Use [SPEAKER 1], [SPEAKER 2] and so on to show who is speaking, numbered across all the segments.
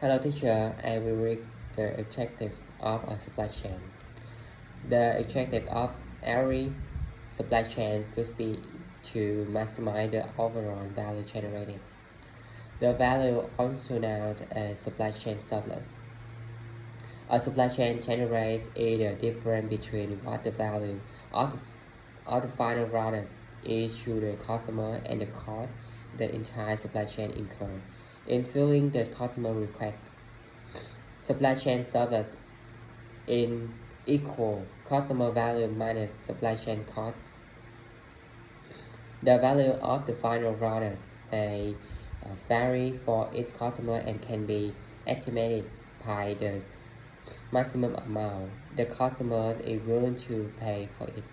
[SPEAKER 1] Hello teacher, I will read the objectives of a supply chain. The objective of every supply chain should be to maximize the overall value generated. The value also known as supply chain surplus. A supply chain generates the difference between what the value of the final product is to the customer and the cost the entire supply chain incurred in filling the customer request. Supply chain surplus in equal customer value minus supply chain cost. The value of the final product may vary for each customer and can be estimated by the maximum amount the customer is willing to pay for it.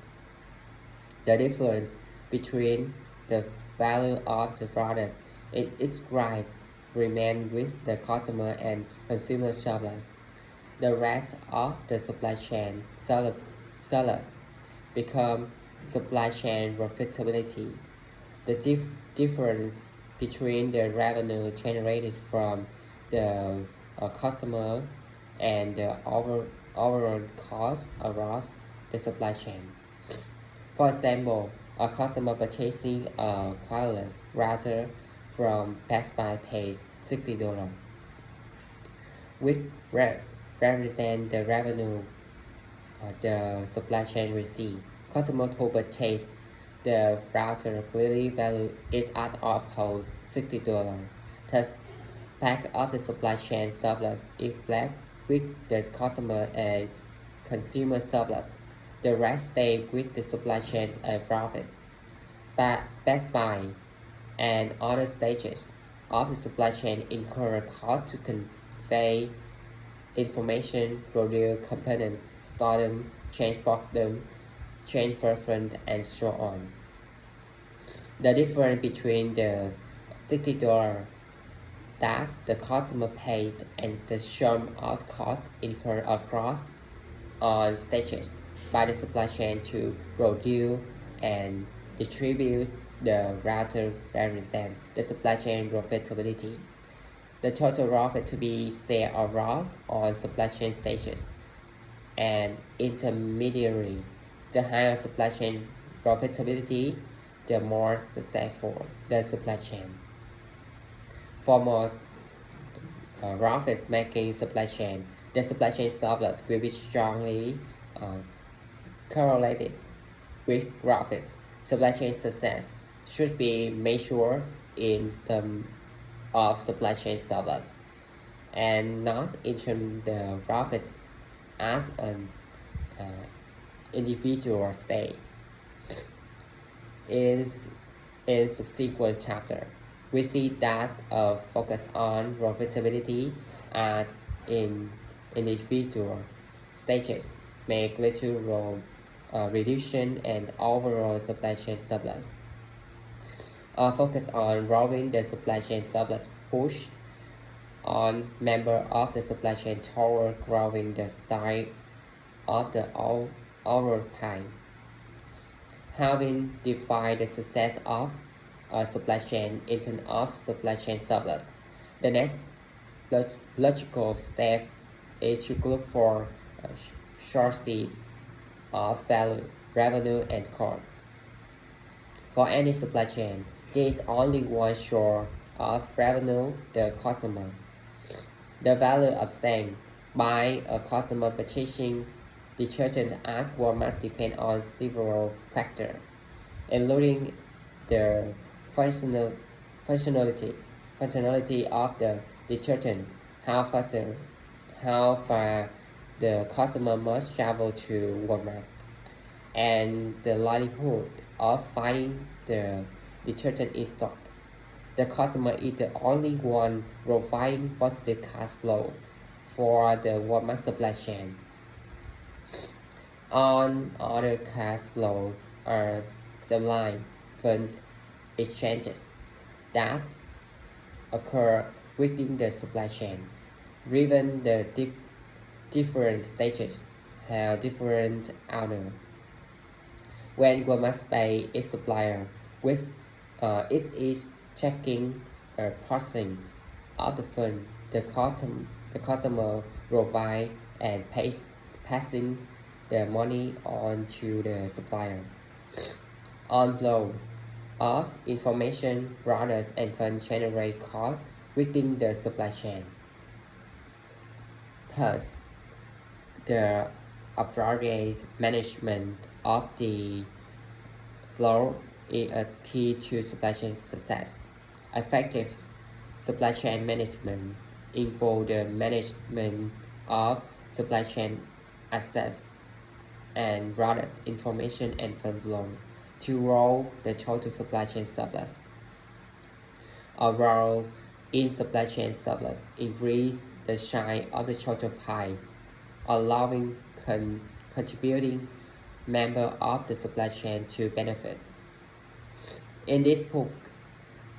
[SPEAKER 1] The difference between the value of the product and its price remains with the customer and consumer surplus. The rest of the supply chain sellers become supply chain profitability. The difference between the revenue generated from the customer and the overall cost across the supply chain. For example, a customer purchasing a wireless router from Best Buy pays $60, which represent the revenue the supply chain receive. Customers who purchase the router clearly value it at almost $60. Thus, part of the supply chain surplus is left with the customer and consumer surplus. The rest stay with the supply chain and profit. But Best Buy and other stages of the supply chain incur costs to convey information, produce components, store them, transport them, change preference, and so on. The difference between the $60 that the customer paid and the sum of costs incurred across all stages by the supply chain to produce and distribute the router represent the supply chain profitability. The total profit to be shared across all supply chain stages and intermediary. The higher supply chain profitability, the more successful the supply chain. For most profit making supply chain, the supply chain surplus will be strongly uh, correlated with profit. Supply chain success should be measured in terms of supply chain surplus and not in terms of the profit as an uh, individual state. Is in subsequent chapter. We see that a focus on profitability at in individual stages make little role reduction and overall supply chain surplus. A focus on growing the supply chain surplus push on member of the supply chain toward growing the size of the overall pie. Having defined the success of a supply chain in terms of supply chain surplus, the next logical step is to look for sources of value, revenue, and cost. For any supply chain, there is only one source of revenue, the customer. The value of saying by a customer purchasing detergent at Walmart depends on several factors, including the functional, functionality, functionality of the detergent, how far the customer must travel to Walmart, and the likelihood of finding the detergent in stock. The customer is the only one providing positive cash flow for the Walmart supply chain. On other cash flow are streamlined funds exchanges that occur within the supply chain. Given the different stages have different owners. When Walmart pay its supplier with it is checking a processing of the fund the customer provide and pays passing the money on to the supplier. On flow of information, products, and funds generate costs within the supply chain. Thus, the appropriate management of the flow is a key to supply chain success. Effective supply chain management involves the management of supply chain assets and product information and fund flow to roll the total supply chain surplus. Overall, in supply chain surplus, increase the share of the total pie, allowing contributing member of the supply chain to benefit. In this book,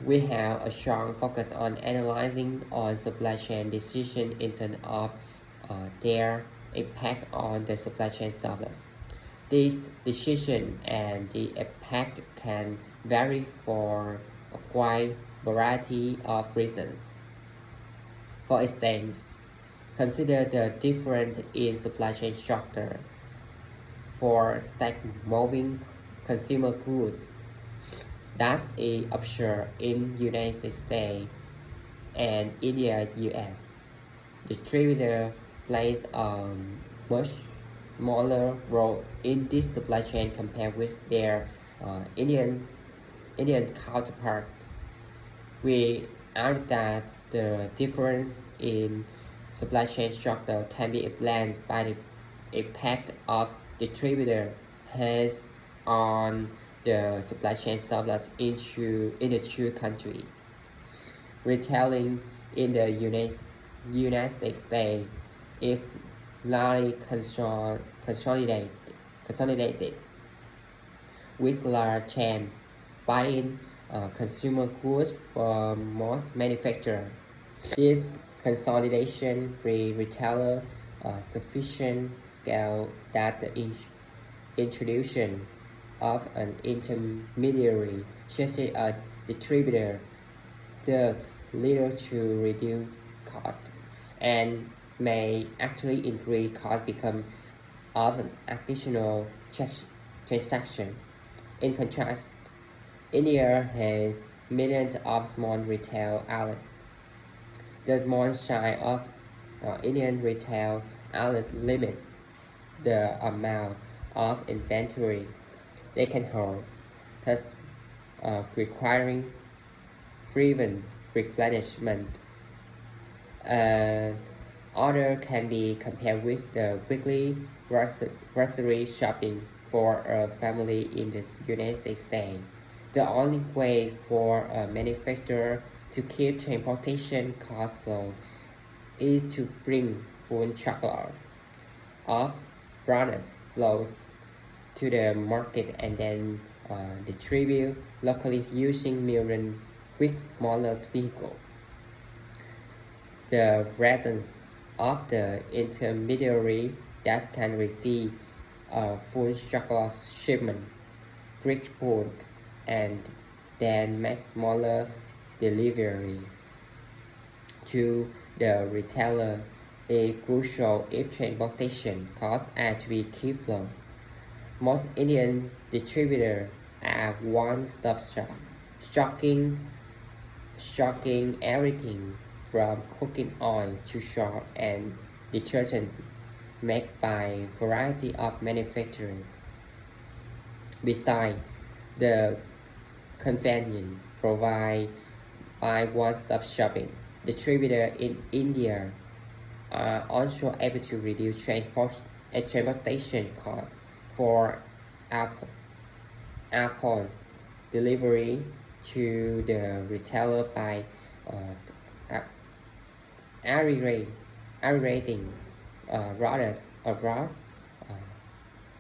[SPEAKER 1] we have a strong focus on analyzing on supply chain decisions in terms of their impact on the supply chain surplus. This decision and the impact can vary for a wide variety of reasons. For instance, consider the difference in supply chain structure for moving consumer goods that is observed in United States and India US. Distributor plays a much smaller role in this supply chain compared with their Indian counterpart. We argue that the difference in supply chain structure can be explained by the impact of distributor has on the supply chain surplus in the two countries. Retailing in the United States is largely consolidated with large chain buying consumer goods from most manufacturers. This consolidation free retailer sufficient scale that the introduction of an intermediary such as a distributor does little to reduce cost and may actually increase cost because of an additional transaction. In contrast, India has millions of small retail outlets. The small size of Indian retail outlets limit the amount of inventory they can hold, thus requiring frequent replenishment. Order can be compared with the weekly grocery shopping for a family in the United States. The only way for a manufacturer to keep transportation costs low is to bring full truckload of products flows to the market and then distribute locally using million with smaller vehicles. The presence of the intermediary that can receive a full truckload shipment, break bulk, and then make smaller delivery to the retailer is crucial if transportation costs are to be kept low. Most Indian distributors are one-stop shop, stocking everything from cooking oil to soap and detergent made by a variety of manufacturers. Besides the convenience provided by one-stop shopping, distributors in India are also able to reduce transportation costs for Apple's delivery to the retailer by aggregating products across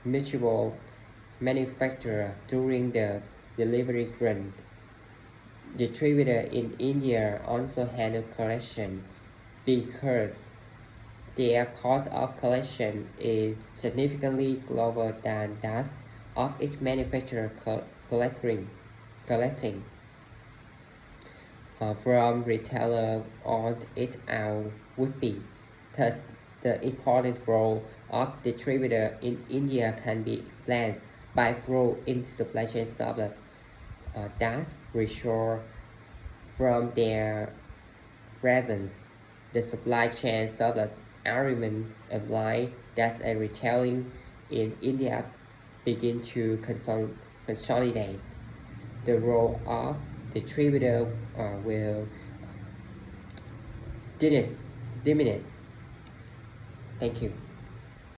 [SPEAKER 1] multiple manufacturers during the delivery run. Distributors in India also handle collection because their cost of collection is significantly lower than that of each manufacturer collecting. from retailer on it out would be. Thus, the important role of distributor in India can be influenced by flow in supply chain development that result from their presence. The supply chain development argument implies that a retailing in India begin to consolidate. The role of distributor will diminish. Thank you.